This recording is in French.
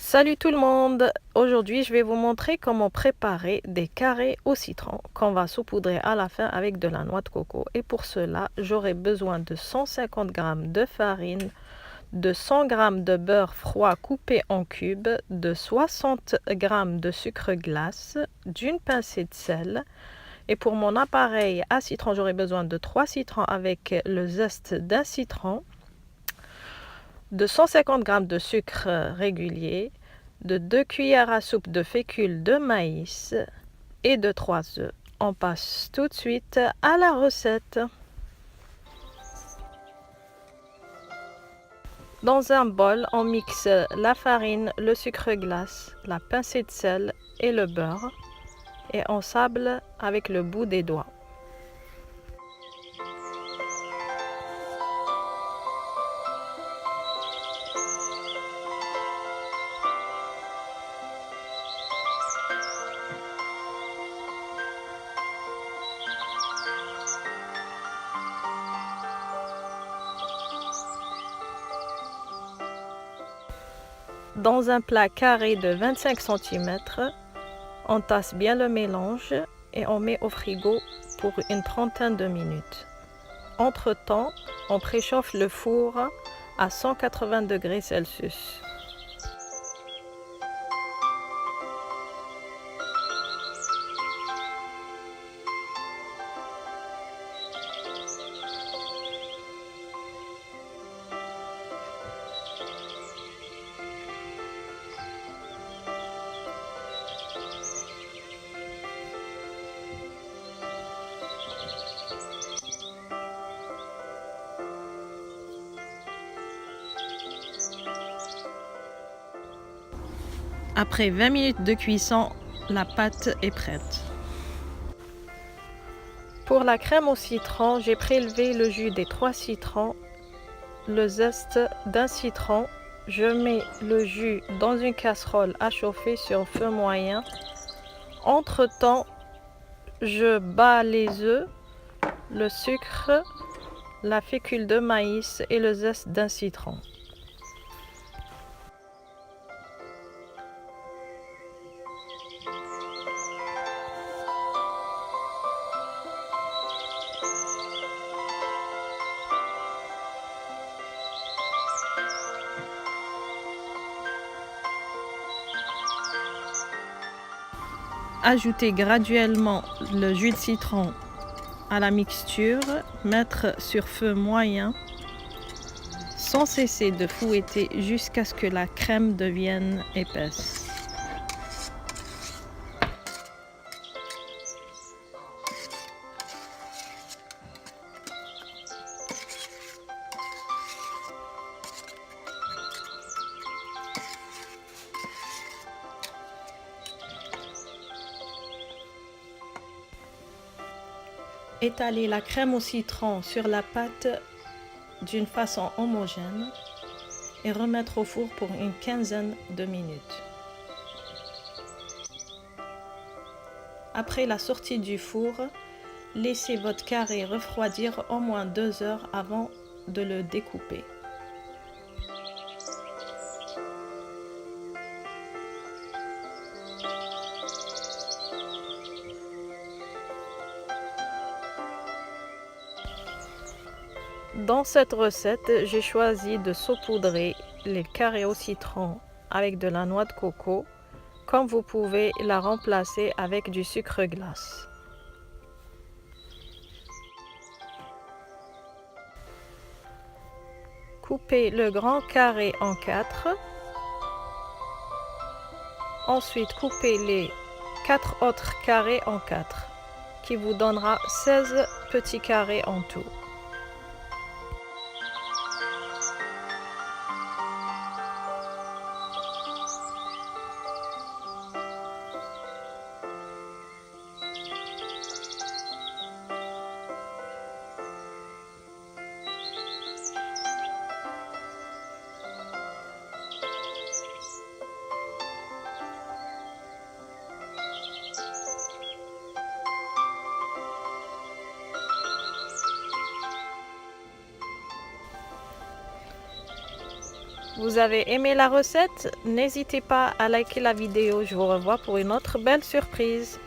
Salut tout le monde! Aujourd'hui, je vais vous montrer comment préparer des carrés au citron qu'on va saupoudrer à la fin avec de la noix de coco. Et pour cela, j'aurai besoin de 150 g de farine, de 100 g de beurre froid coupé en cubes, de 60 g de sucre glace, d'une pincée de sel. Et pour mon appareil à citron, j'aurai besoin de 3 citrons avec le zeste d'un citron, de 150 g de sucre régulier, de 2 cuillères à soupe de fécule de maïs et de 3 œufs. On passe tout de suite à la recette. Dans un bol, on mixe la farine, le sucre glace, la pincée de sel et le beurre et on sable avec le bout des doigts. Dans un plat carré de 25 cm, on tasse bien le mélange et on met au frigo pour une trentaine de minutes. Entre-temps, on préchauffe le four à 180 degrés Celsius. Après 20 minutes de cuisson, la pâte est prête. Pour la crème au citron, j'ai prélevé le jus des 3 citrons, le zeste d'un citron. Je mets le jus dans une casserole à chauffer sur feu moyen. Entre-temps, je bats les œufs, le sucre, la fécule de maïs et le zeste d'un citron. Ajoutez graduellement le jus de citron à la mixture, mettre sur feu moyen, sans cesser de fouetter jusqu'à ce que la crème devienne épaisse. Étaler la crème au citron sur la pâte d'une façon homogène et remettre au four pour une quinzaine de minutes. Après la sortie du four, laissez votre carré refroidir au moins 2 heures avant de le découper. Dans cette recette, j'ai choisi de saupoudrer les carrés au citron avec de la noix de coco, comme vous pouvez la remplacer avec du sucre glace. Coupez le grand carré en 4. Ensuite, coupez les 4 autres carrés en 4, qui vous donnera 16 petits carrés en tout. Vous avez aimé la recette? N'hésitez pas à liker la vidéo. Je vous revois pour une autre belle surprise.